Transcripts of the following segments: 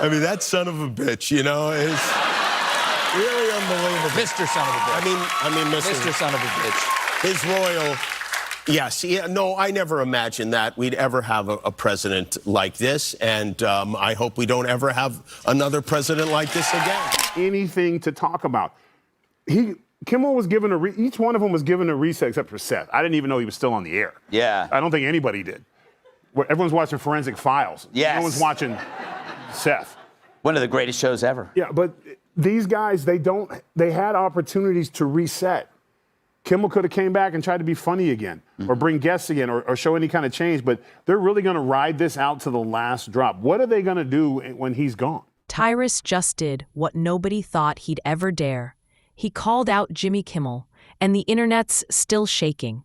I mean, that son of a bitch, you know, is really unbelievable. Mr. Son of a bitch. I mean, Mr. Son of a bitch. His royal... Yes, yeah, no, I never imagined that we'd ever have a president like this, and I hope we don't ever have another president like this again. Anything to talk about. Kimmel was given each one of them was given a reset except for Seth. I didn't even know he was still on the air. Yeah. I don't think anybody did. Everyone's watching Forensic Files. Yes. No one's watching Seth. One of the greatest shows ever. Yeah, but these guys, they had opportunities to reset. Kimmel could have came back and tried to be funny again, or bring guests again, or show any kind of change, but they're really going to ride this out to the last drop. What are they going to do when he's gone? Tyrus just did what nobody thought he'd ever dare. He called out Jimmy Kimmel, and the internet's still shaking.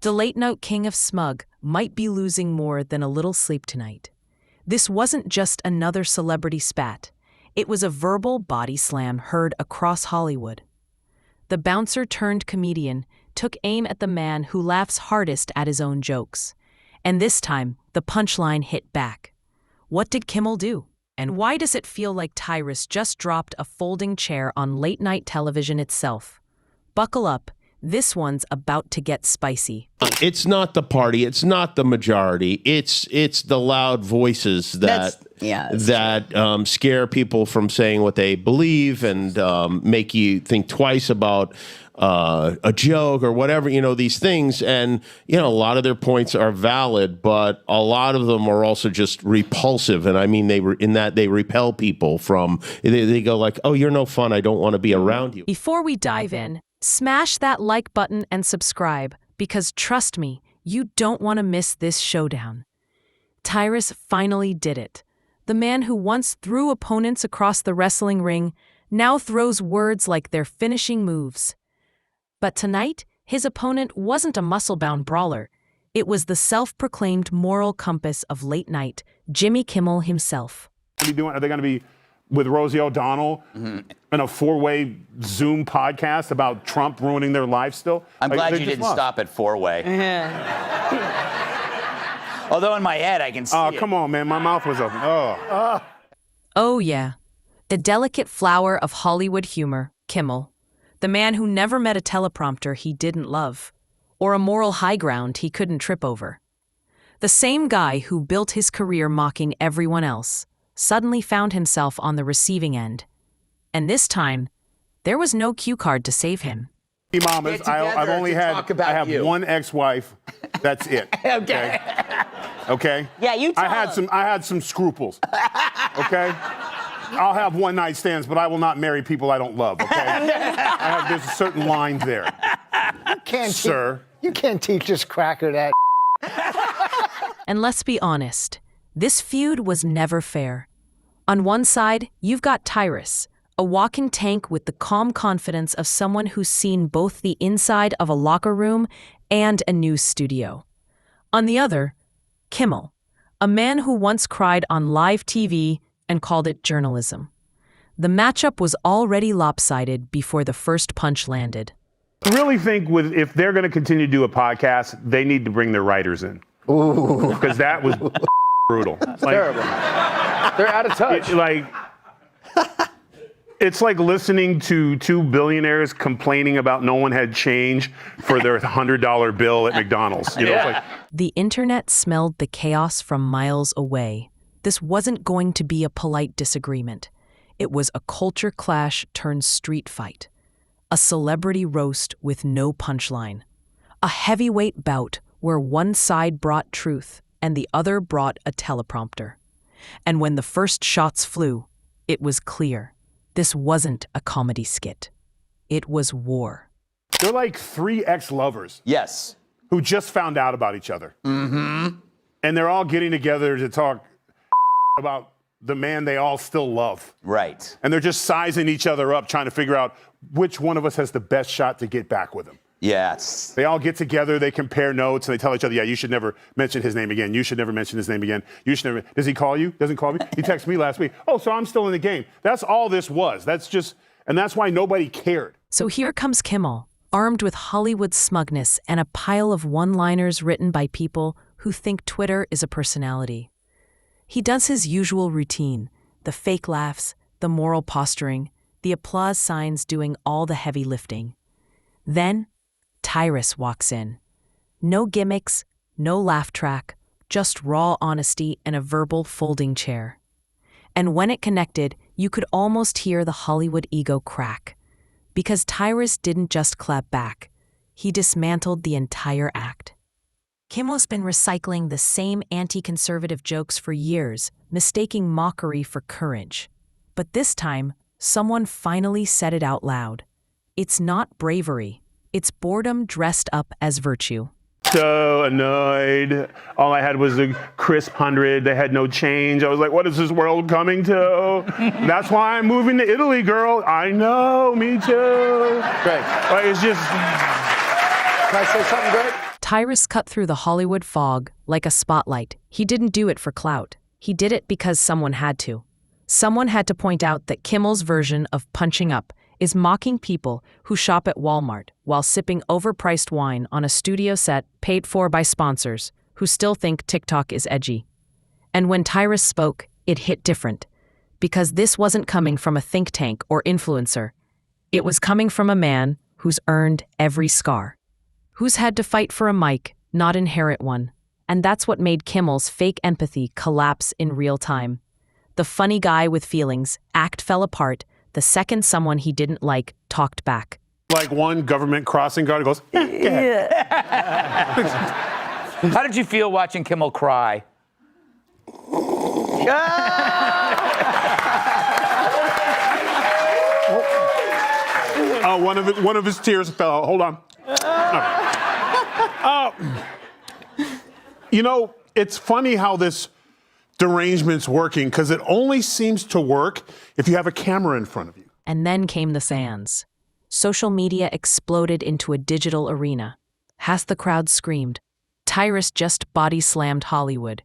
The late-night king of smug might be losing more than a little sleep tonight. This wasn't just another celebrity spat. It was a verbal body slam heard across Hollywood. The bouncer-turned-comedian took aim at the man who laughs hardest at his own jokes. And this time, the punchline hit back. What did Kimmel do? And why does it feel like Tyrus just dropped a folding chair on late-night television itself? Buckle up. This one's about to get spicy. It's not the party. It's not the majority. It's the loud voices that scare people from saying what they believe and make you think twice about a joke or whatever, these things. And, a lot of their points are valid, but a lot of them are also just repulsive. And I mean, they repel people from, they go like, oh, you're no fun. I don't want to be around you. Before we dive in, smash that like button and subscribe, because trust me, you don't want to miss this showdown. Tyrus finally did it. The man who once threw opponents across the wrestling ring now throws words like they're finishing moves. But tonight, his opponent wasn't a muscle-bound brawler. It was the self-proclaimed moral compass of late night, Jimmy Kimmel himself. Are they going to be with Rosie O'Donnell in a 4-way Zoom podcast about Trump ruining their life still? I'm glad you didn't stop at 4-way. Although in my head, I can see it. Oh, come on, man. My mouth was open. Oh, yeah. The delicate flower of Hollywood humor, Kimmel. The man who never met a teleprompter he didn't love, or a moral high ground he couldn't trip over. The same guy who built his career mocking everyone else suddenly found himself on the receiving end. And this time, there was no cue card to save him. Mamas, I've only had, I have one ex-wife. That's it. Okay? Yeah, you tell I had some scruples. Okay? I'll have one-night stands, but I will not marry people I don't love, okay? There's a certain line there. You can't teach this cracker that. And let's be honest, this feud was never fair. On one side, you've got Tyrus, a walking tank with the calm confidence of someone who's seen both the inside of a locker room and a news studio. On the other, Kimmel, a man who once cried on live TV and called it journalism. The matchup was already lopsided before the first punch landed. I really think if they're going to continue to do a podcast, they need to bring their writers in. Ooh. Because that was brutal. Terrible. They're out of touch. It's like listening to two billionaires complaining about no one had change for their $100 bill at McDonald's. The internet smelled the chaos from miles away. This wasn't going to be a polite disagreement. It was a culture clash turned street fight. A celebrity roast with no punchline. A heavyweight bout where one side brought truth and the other brought a teleprompter. And when the first shots flew, it was clear. This wasn't a comedy skit. It was war. They're like three ex-lovers. Yes. Who just found out about each other. Mm-hmm. And they're all getting together to talk about the man they all still love. Right. And they're just sizing each other up, trying to figure out which one of us has the best shot to get back with him. Yes. They all get together, they compare notes, and they tell each other, yeah, you should never mention his name again. You should never mention his name again. You should never. Does he call you? Doesn't call me? He texted me last week. Oh, so I'm still in the game. That's all this was. And that's why nobody cared. So here comes Kimmel, armed with Hollywood smugness and a pile of one-liners written by people who think Twitter is a personality. He does his usual routine, The fake laughs, the moral posturing, the applause signs doing all the heavy lifting. Then, Tyrus walks in. No gimmicks, no laugh track, just raw honesty and a verbal folding chair. And when it connected, you could almost hear the Hollywood ego crack. Because Tyrus didn't just clap back, he dismantled the entire act. Kimmel's been recycling the same anti-conservative jokes for years, mistaking mockery for courage. But this time, someone finally said it out loud. It's not bravery, it's boredom dressed up as virtue. So annoyed. All I had was a crisp 100. They had no change. I was like, what is this world coming to? That's why I'm moving to Italy, girl. I know, me too. Greg. Like, it's just... Can I say something, Greg? Tyrus cut through the Hollywood fog like a spotlight. He didn't do it for clout. He did it because someone had to. Someone had to point out that Kimmel's version of punching up is mocking people who shop at Walmart while sipping overpriced wine on a studio set paid for by sponsors who still think TikTok is edgy. And when Tyrus spoke, it hit different, because this wasn't coming from a think tank or influencer. It was coming from a man who's earned every scar, who's had to fight for a mic, not inherit one. And that's what made Kimmel's fake empathy collapse in real time. The funny guy with feelings act fell apart the second someone he didn't like talked back. Like one government crossing guard goes, yeah. How did you feel watching Kimmel cry? One of his tears fell out. Hold on. You know, it's funny how this derangement's working, because it only seems to work if you have a camera in front of you. And then came the sands. Social media exploded into a digital arena. Half the crowd screamed. Tyrus just body-slammed Hollywood,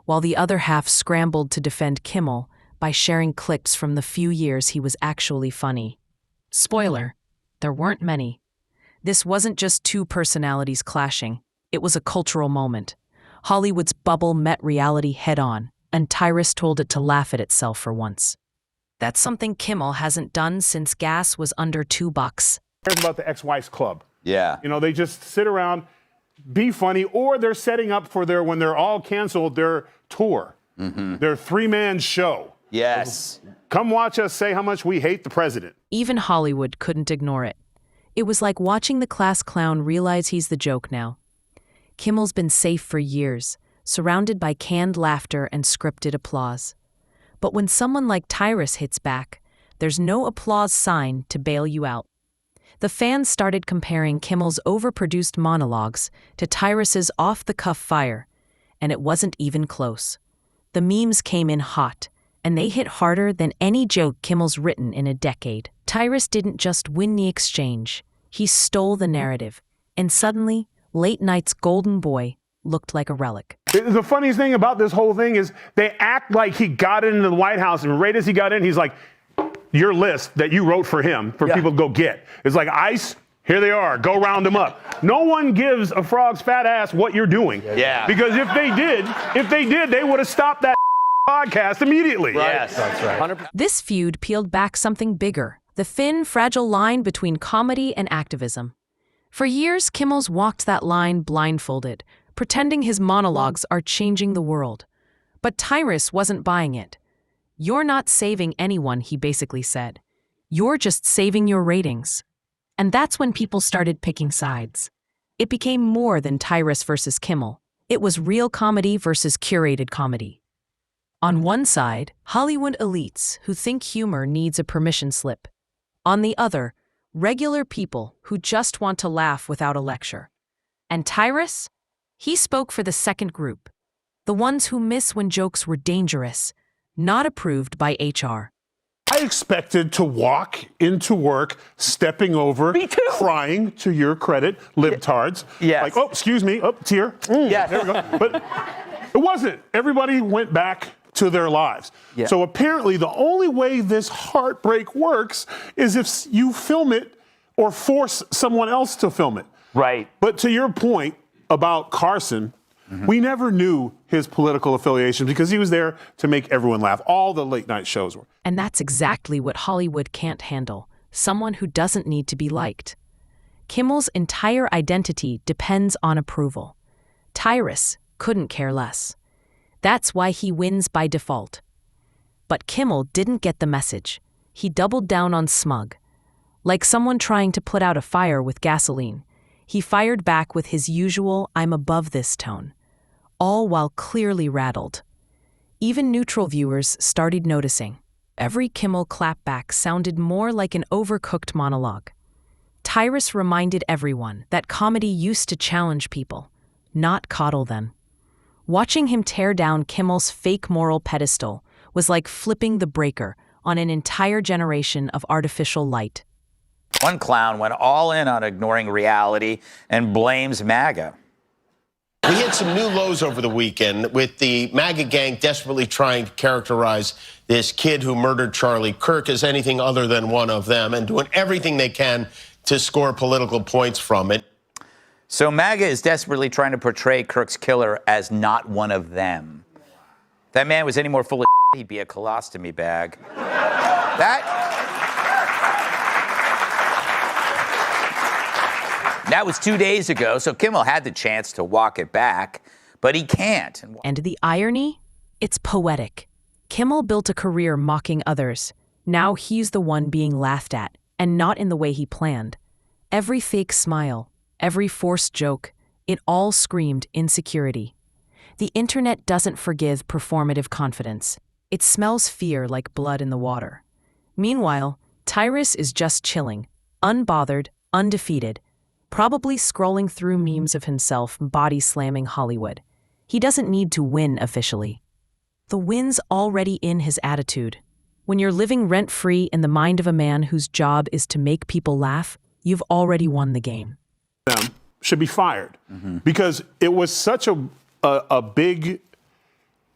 while the other half scrambled to defend Kimmel by sharing clips from the few years he was actually funny. Spoiler, there weren't many. This wasn't just two personalities clashing. It was a cultural moment. Hollywood's bubble met reality head-on, and Tyrus told it to laugh at itself for once. That's something Kimmel hasn't done since gas was under $2. Here's about the ex-wife's club. Yeah. You know, they just sit around, be funny, or they're setting up for when they're all canceled, their tour, their three-man show. Yes. Come watch us say how much we hate the president. Even Hollywood couldn't ignore it. It was like watching the class clown realize he's the joke now. Kimmel's been safe for years, surrounded by canned laughter and scripted applause. But when someone like Tyrus hits back, there's no applause sign to bail you out. The fans started comparing Kimmel's overproduced monologues to Tyrus's off-the-cuff fire, and it wasn't even close. The memes came in hot, and they hit harder than any joke Kimmel's written in a decade. Tyrus didn't just win the exchange, he stole the narrative, and suddenly, late night's golden boy looked like a relic. The funniest thing about this whole thing is they act like he got into the White House, and right as he got in, he's like, your list that you wrote for him, for people to go get. It's like, ICE, here they are, go round them up. No one gives a frog's fat ass what you're doing. Yeah. Because if they did, they would have stopped that podcast immediately. Right. Yes, that's right. This feud peeled back something bigger, the thin, fragile line between comedy and activism. For years, Kimmel's walked that line blindfolded, pretending his monologues are changing the world. But Tyrus wasn't buying it. You're not saving anyone, he basically said. You're just saving your ratings. And that's when people started picking sides. It became more than Tyrus versus Kimmel. It was real comedy versus curated comedy. On one side, Hollywood elites who think humor needs a permission slip. On the other, regular people who just want to laugh without a lecture. And Tyrus? He spoke for the second group, the ones who miss when jokes were dangerous, not approved by HR. I expected to walk into work, stepping over, Me too. crying, to your credit, libtards. Yes. Like, oh, excuse me, up tear. Yes. There we go. But it wasn't. Everybody went back to their lives. Yeah. So apparently the only way this heartbreak works is if you film it or force someone else to film it. Right. But to your point about Carson, we never knew his political affiliation because he was there to make everyone laugh. All the late night shows were. And that's exactly what Hollywood can't handle, someone who doesn't need to be liked. Kimmel's entire identity depends on approval. Tyrus couldn't care less. That's why he wins by default. But Kimmel didn't get the message. He doubled down on smug. Like someone trying to put out a fire with gasoline, he fired back with his usual "I'm above this" tone, all while clearly rattled. Even neutral viewers started noticing. Every Kimmel clapback sounded more like an overcooked monologue. Tyrus reminded everyone that comedy used to challenge people, not coddle them. Watching him tear down Kimmel's fake moral pedestal was like flipping the breaker on an entire generation of artificial light. One clown went all in on ignoring reality and blames MAGA. We hit some new lows over the weekend with the MAGA gang desperately trying to characterize this kid who murdered Charlie Kirk as anything other than one of them and doing everything they can to score political points from it. So MAGA is desperately trying to portray Kirk's killer as not one of them. If that man was any more full of shit, he'd be a colostomy bag. That was 2 days ago, so Kimmel had the chance to walk it back, but he can't. And the irony? It's poetic. Kimmel built a career mocking others. Now he's the one being laughed at, and not in the way he planned. Every fake smile, every forced joke, it all screamed insecurity. The internet doesn't forgive performative confidence. It smells fear like blood in the water. Meanwhile, Tyrus is just chilling, unbothered, undefeated, probably scrolling through memes of himself body-slamming Hollywood. He doesn't need to win officially. The win's already in his attitude. When you're living rent-free in the mind of a man whose job is to make people laugh, you've already won the game. Should be fired because it was such a big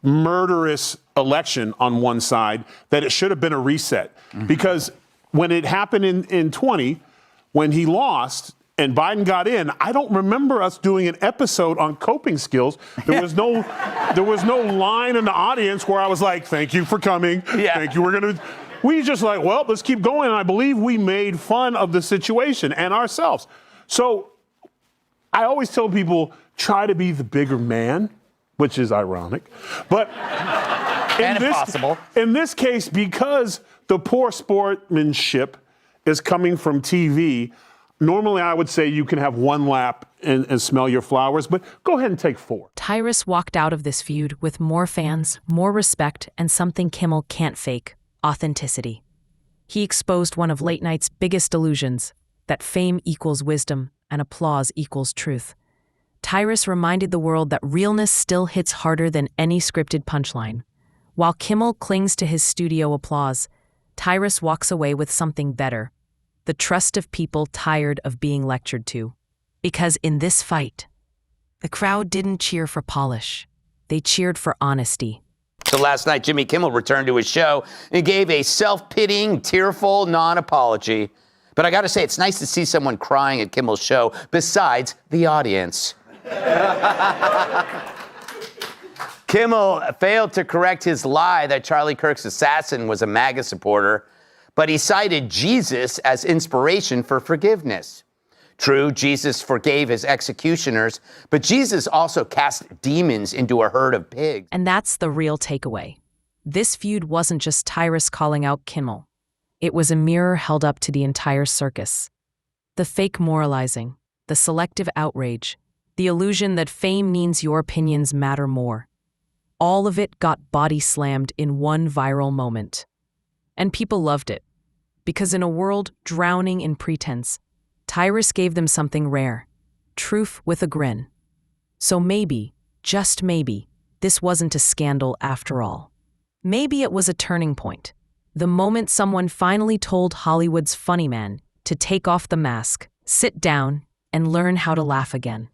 murderous election on one side that it should have been a reset. Because when it happened in 20, when he lost and Biden got in, I don't remember us doing an episode on coping skills. There was no line in the audience where I was like, thank you for coming. Thank you. We just like, well, let's keep going. And I believe we made fun of the situation and ourselves. So I always tell people, try to be the bigger man, which is ironic. But in this case, because the poor sportsmanship is coming from TV, normally I would say you can have one lap and smell your flowers, but go ahead and take 4. Tyrus walked out of this feud with more fans, more respect, and something Kimmel can't fake: authenticity. He exposed one of late night's biggest illusions, that fame equals wisdom and applause equals truth. Tyrus reminded the world that realness still hits harder than any scripted punchline. While Kimmel clings to his studio applause, Tyrus walks away with something better: the trust of people tired of being lectured to. Because in this fight, the crowd didn't cheer for polish. They cheered for honesty. So last night, Jimmy Kimmel returned to his show and gave a self-pitying, tearful non-apology. But I gotta say, it's nice to see someone crying at Kimmel's show besides the audience. Kimmel failed to correct his lie that Charlie Kirk's assassin was a MAGA supporter, but he cited Jesus as inspiration for forgiveness. True, Jesus forgave his executioners, but Jesus also cast demons into a herd of pigs. And that's the real takeaway. This feud wasn't just Tyrus calling out Kimmel. It was a mirror held up to the entire circus. The fake moralizing, the selective outrage, the illusion that fame means your opinions matter more. All of it got body slammed in one viral moment. And people loved it. Because in a world drowning in pretense, Tyrus gave them something rare: truth with a grin. So maybe, just maybe, this wasn't a scandal after all. Maybe it was a turning point. The moment someone finally told Hollywood's funny man to take off the mask, sit down, and learn how to laugh again.